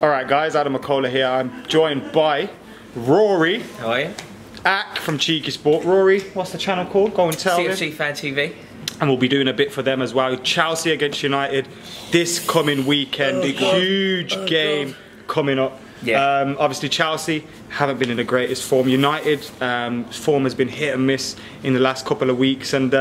Alright guys, AdamMcKola here. I'm joined by Rory. How are you? Ack from Cheeky Sport. Rory, what's the channel called? Go and tell me. CFC FANTV. And we'll be doing a bit for them as well. Chelsea against United this coming weekend. Huge game coming up. Yeah. Obviously Chelsea haven't been in the greatest form. United form has been hit and miss in the last couple of weeks, and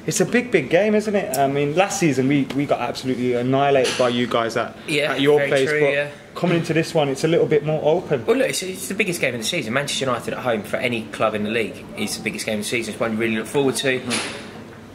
it's a big game, isn't it? I mean, last season we got absolutely annihilated by you guys at your place, true, but coming into this one, it's a little bit more open. Well, look, it's the biggest game of the season. Manchester United at home for any club in the league is the biggest game of the season. It's one you really look forward to.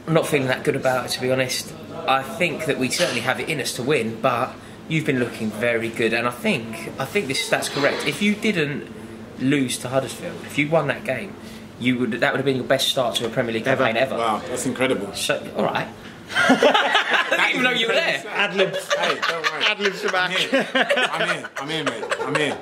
I'm not feeling that good about it, to be honest. I think that we certainly have it in us to win, but you've been looking very good, and I think that's correct. If you didn't lose to Huddersfield, if you won that game, that would have been your best start to a Premier League campaign ever. Wow, that's incredible. So, all right. I didn't even know you were there. Ad-libs. Hey, don't worry. Ad-libs are back. I'm here, mate. I'm here.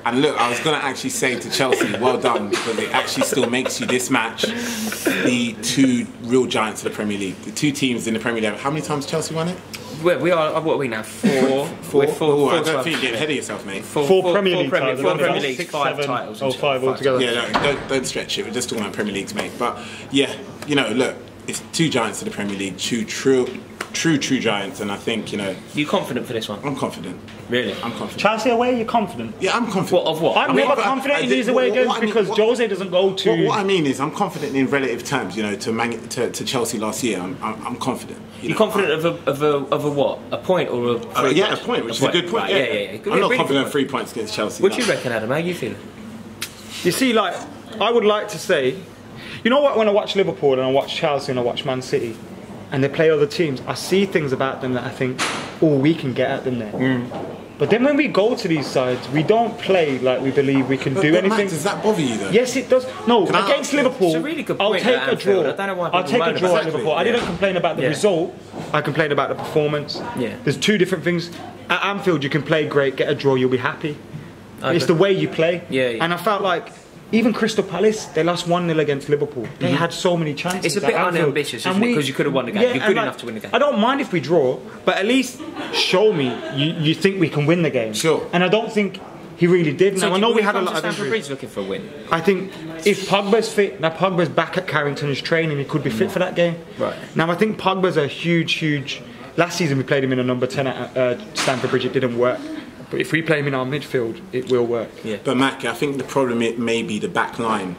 And look, I was going to actually say to Chelsea, well done, because it actually still makes you this match the two real giants of the Premier League. The two teams in the Premier League. How many times Chelsea won it? We are, what are we now? Four? Four? Four. I don't think you get ahead of yourself, mate. Four Premier League titles. Four Premier Leagues, 6, 5 7, titles. Oh, 5 altogether. Yeah, no, don't stretch it. We're just talking about Premier Leagues, mate. But yeah, you know, look, it's two giants of the Premier League, two true giants, and I think, you know. You confident for this one? I'm confident. Really? I'm confident. Chelsea away, you're confident? Yeah, I'm confident. What, of what? I'm never confident in these away games because Jose doesn't go to... What I mean is, I'm confident in relative terms, you know, to Chelsea last year. I'm confident. You're confident of a what? A point or a 3 points? Yeah, a point, which is a good point. Right, yeah. I'm not confident of 3 points against Chelsea. What do you reckon, Adam? How are you feeling? You see, like, I would like to say, you know what, when I watch Liverpool and I watch Chelsea and I watch Man City and they play other teams, I see things about them that I think, oh, we can get at them there. But then when we go to these sides, we don't play like we believe we can do anything. Matt, does that bother you though? Yes, it does. No, against Liverpool, it's a really good I'll point take a draw. I don't know why I'll take a draw at Liverpool. I didn't complain about the result. I complained about the performance. Yeah. There's two different things. At Anfield, you can play great, get a draw, you'll be happy. It's the way you play. Yeah. And I felt like even Crystal Palace, they lost 1-0 against Liverpool. They had so many chances. It's a bit unambitious, isn't it? Because you could have won the game. You're good enough to win the game. I don't mind if we draw, but at least show me you think we can win the game. Sure. And I don't think he really did. So now, I know we had a lot of Stamford injuries. Bridge looking for a win. I think if Pogba's fit, now Pogba's back at Carrington, he's training, he could be fit for that game. Right. Now I think Pogba's a huge... Last season we played him in a number 10 at Stamford Bridge, it didn't work. But if we play him in our midfield, it will work. Yeah. But Mac, I think the problem may be the back line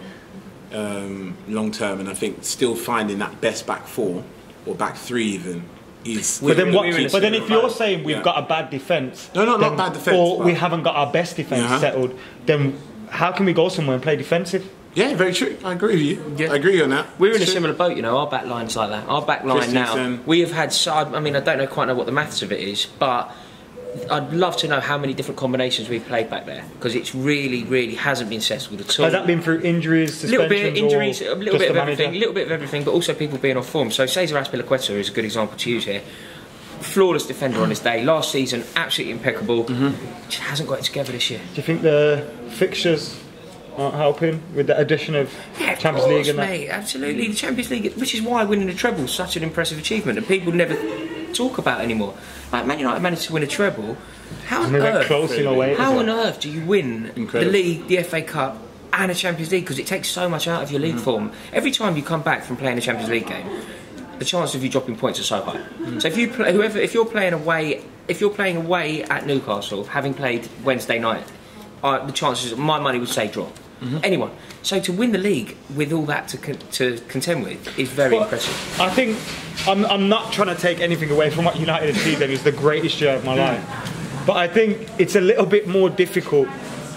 long term, and I think still finding that best back four or back three even is. But then if you're saying we've got a bad defence, not bad defence, or we haven't got our best defence settled, then how can we go somewhere and play defensive? Yeah, very true. I agree with you. Yeah. I agree on that. We're in a similar boat, you know. Our back line's like that. Our back line now, we have had. I mean, I don't quite know what the maths of it is, but I'd love to know how many different combinations we've played back there, because it's really hasn't been settled at all. Has that been through injuries, suspensions, a little bit of injuries, a little bit of everything, but also people being off form. So Cesar Azpilicueta is a good example to use here. Flawless defender on his day. Last season, absolutely impeccable. Just hasn't got it together this year. Do you think the fixtures aren't helping with the addition of Champions League and that? Mate, absolutely. The Champions League, which is why winning the treble is such an impressive achievement, and people never talk about it anymore. Like, Man United managed to win a treble. How on earth do you win the league, the FA Cup, and a Champions League? Because it takes so much out of your league form. Every time you come back from playing a Champions League game, the chances of you dropping points are so high. So if you're playing away at Newcastle, having played Wednesday night, the chances, my money would say draw. Anyone. So to win the league with all that to contend with is very impressive. I think I'm not trying to take anything away from what United achieved. It's the greatest year of my life. But I think it's a little bit more difficult.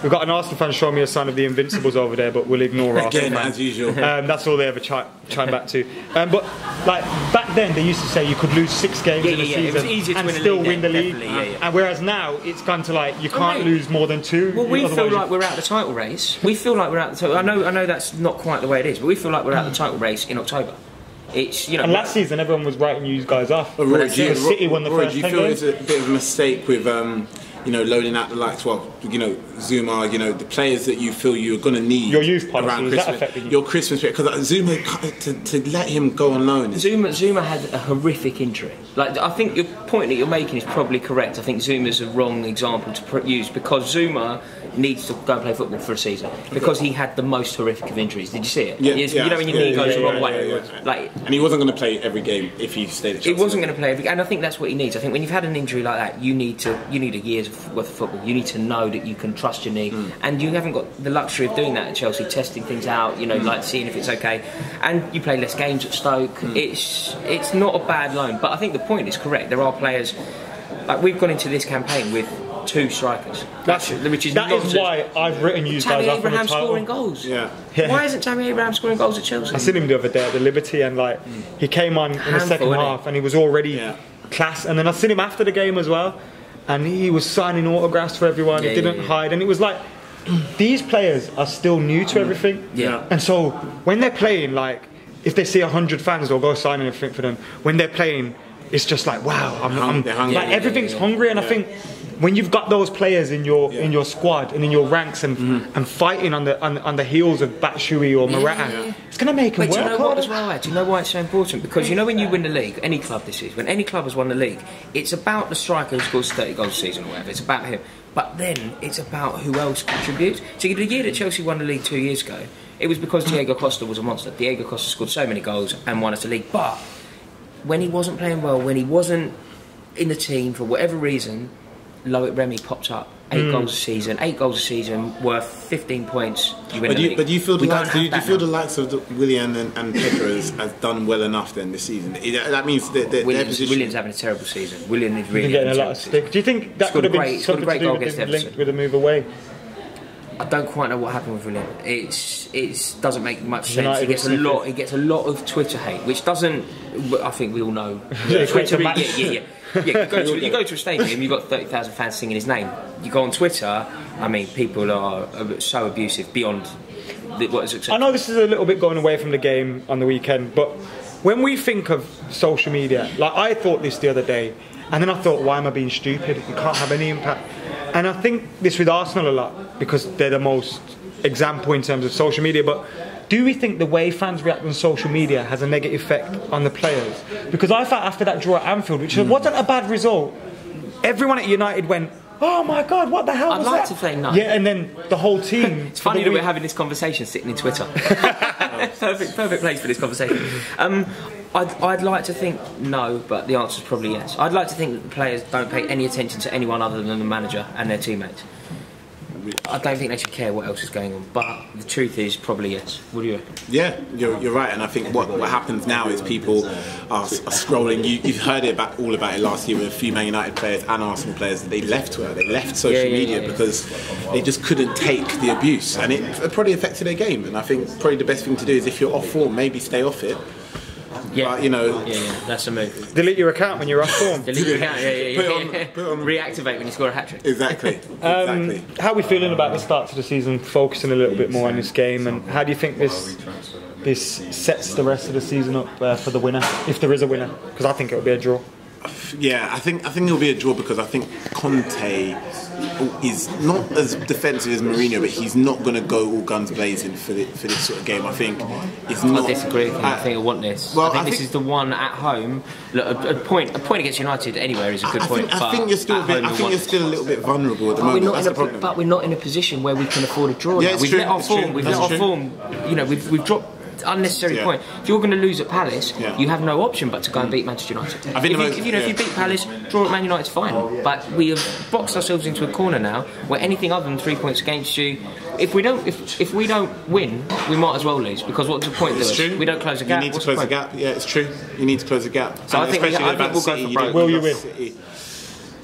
We've got an Arsenal fan showing me a sign of the Invincibles over there, but we'll ignore Arsenal fans. As usual. That's all they ever chime back to. But like back then, they used to say you could lose 6 games in a season and still win the league. And whereas now, it's gone to like you can't lose more than 2. Well, we feel like we're out of the title race. We feel like we're out of the title. I know that's not quite the way it is, but we feel like we're out of the title race in October. It's, you know, and last season everyone was writing you guys off. Rory, City won the first 10 games. Do you feel it's a bit of a mistake with you know, loaning out the likes, well, you know, Zuma, you know, the players that you feel you're going to need your youth policy, around is Christmas, that affecting you? Your Christmas period, because Zuma, to let him go on loan. Zuma had a horrific injury. Like, I think your point that you're making is probably correct. I think Zuma's a wrong example to use, because Zuma needs to go and play football for a season because he had the most horrific of injuries. Did you see it? Yeah, you know when your knee goes the wrong way. Like, and he wasn't going to play every game if he stayed at Chelsea. He wasn't going to play every game, and I think that's what he needs. I think when you've had an injury like that, you need a year's worth of football. You need to know that you can trust your knee, and you haven't got the luxury of doing that at Chelsea, testing things out, you know, like seeing if it's okay. And you play less games at Stoke. It's not a bad loan, but I think the point is correct. There are players, like we've gone into this campaign with 2 strikers. That is why I've written you guys up on the title. Scoring goals. Yeah. Why isn't Tammy Abraham scoring goals at Chelsea? I seen him the other day at the Liberty, and like he came on in the second half, and he was already class. And then I seen him after the game as well, and he was signing autographs for everyone. He didn't hide, and it was like these players are still new to everything. Yeah. And so when they're playing, like if they see 100 fans, they'll go sign anything for them. When they're playing, it's just like wow, I'm hungry. Like everything's hungry, and I think when you've got those players in your squad and in your ranks and fighting on the heels of Batshuayi or Morata, it's going to make them work harder. Do you know what as well? Do you know why it's so important? Because you know when you win the league, any club this is, when any club has won the league, it's about the striker who scores 30 goals a season or whatever. It's about him. But then it's about who else contributes. So the year that Chelsea won the league 2 years ago, it was because Diego Costa was a monster. Diego Costa scored so many goals and won us the league. But when he wasn't playing well, when he wasn't in the team for whatever reason, Loic Remy popped up. 8 goals a season, worth 15 points. You win the league. But do you feel the likes of Willian and Pedro has done well enough then this season? That means that Willian's having a terrible season. Willian is really getting a lot of stick. Do you think that could have been something to do with him linked with a move away? I don't quite know what happened with Willian. It doesn't make much sense. He gets a lot of Twitter hate, which doesn't. I think we all know. Twitter, you go to a stadium, you've got 30,000 fans singing his name. You go on Twitter, I mean, people are so abusive beyond what is acceptable. I know this is a little bit going away from the game on the weekend, but when we think of social media, like I thought this the other day, and then I thought, why am I being stupid? It can't have any impact. And I think this with Arsenal a lot, because they're the most example in terms of social media, but do we think the way fans react on social media has a negative effect on the players? Because I thought after that draw at Anfield, which wasn't a bad result, everyone at United went, oh my God, what the hell was that? I'd like to say no. Yeah, and then the whole team... It's funny that we're having this conversation sitting in Twitter. perfect place for this conversation. I'd like to think no, but the answer is probably yes. I'd like to think that the players don't pay any attention to anyone other than the manager and their teammates. I don't think they should care what else is going on, but the truth is probably yes. What do you reckon? Yeah, you're right, and I think what happens now is people are scrolling. You've heard all about it last year with a few Man United players and Arsenal players that they left Twitter, they left social media because they just couldn't take the abuse, and it probably affected their game. And I think probably the best thing to do is if you're off form, maybe stay off it. Yeah, but, you know, that's a move. Delete your account when you're off form. Delete your account, Put on reactivate when you score a hat-trick. Exactly. How are we feeling about the start to the season, focusing a little bit more on this game, and how do you think this sets the rest of the season up for the winner, if there is a winner? Because I think it'll be a draw. Yeah, I think it'll be a draw because I think Conte is not as defensive as Mourinho, but he's not going to go all guns blazing for this sort of game. I think it's not. I disagree with him. I think I want this. Well, I think this is the one at home. Look, a point against United anywhere is a good point. I think you're still a little bit vulnerable at the moment. But we're not in a position where we can afford a draw. Yeah, we've let our form. We've let our form. You know, we've dropped. Unnecessary point. If you're going to lose at Palace, you have no option but to go and beat Manchester United. If you beat Palace, draw at Man United's fine. But we have boxed ourselves into a corner now where anything other than 3 points against you, if we don't win, we might as well lose, because what's the point? It's true. We don't close the gap. You need to close the gap. Yeah, it's true. You need to close the gap. So I think we'll go for broke. Will you win?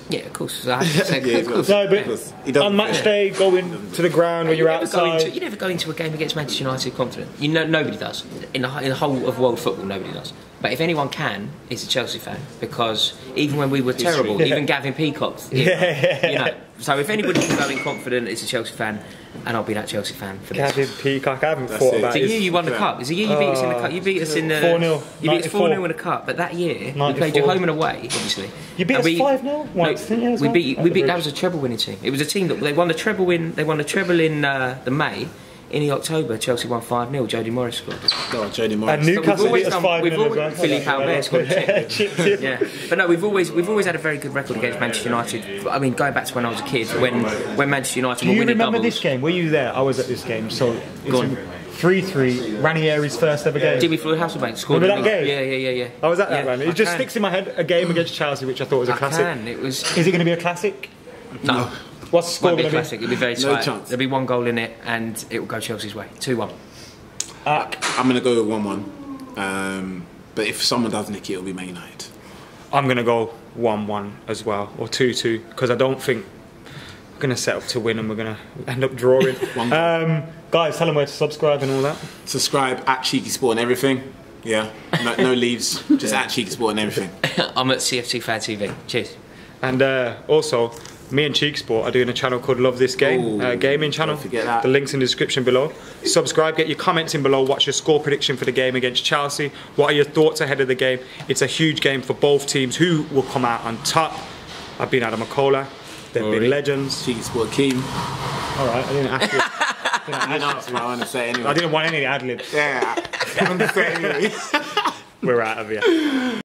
Yeah, of course. I have to say, of course. No, but on match day, going to the ground when you're outside. You never go into a game against Manchester United confident. You know, nobody does. In the whole of world football, nobody does. But if anyone can, it's a Chelsea fan, because even when we were terrible, even Gavin Peacock, you know. So if anybody can go in confident, it's a Chelsea fan, and I'll be that Chelsea fan for this. Gavin Peacock, I haven't thought about it. It's the year you won the cup. It's the year you beat us in the cup. You beat us in the 4-0. You beat us 4-0 in the cup. But that year, 94. we played you home and away, obviously. You beat us 5-0 once, didn't you? We beat. That was a treble-winning team. It was a team that they won the treble in. They won the treble in the May. In the October, Chelsea won 5-0. Jody Morris scored. Oh, Jody Morris. And Newcastle beat us 5-0 as well. Philippe Albert scored a chip. Yeah, but no, we've always had a very good record against Manchester United. I mean, going back to when I was a kid, when Manchester United were winning doubles. Do you remember this game? Were you there? I was at this game. So it's 3-3. Ranieri's first ever game. Jimmy Floyd Hasselbank scored. Remember that game? Yeah. I was at that one. It just sticks in my head. A game against Chelsea, which I thought was a classic. Is it going to be a classic? No. What's the score going to be? Classic. It'll be very tight. No chance. There'll be one goal in it, and it will go Chelsea's way. 2-1. I'm going to go with 1-1. But if someone does nick it, it'll be Man United. I'm going to go 1-1 as well, or 2-2, because I don't think we're going to set up to win and we're going to end up drawing. Guys, tell them where to subscribe and all that. Subscribe at Cheeky Sport and everything. Yeah, no leaves, just at Cheeky Sport and everything. I'm at CFC FANTV. Cheers. And also, me and Cheek Sport are doing a channel called Love This Game, gaming channel. Don't forget that. The link's in the description below. Subscribe, get your comments in below. What's your score prediction for the game against Chelsea? What are your thoughts ahead of the game? It's a huge game for both teams. Who will come out on top? I've been AdamMcKola. They've been legends. Cheeky Sport Keem. All right, I didn't ask you. I want to say anyway. I didn't want any ad libs. Yeah, I'm just saying anyway. We're out of here.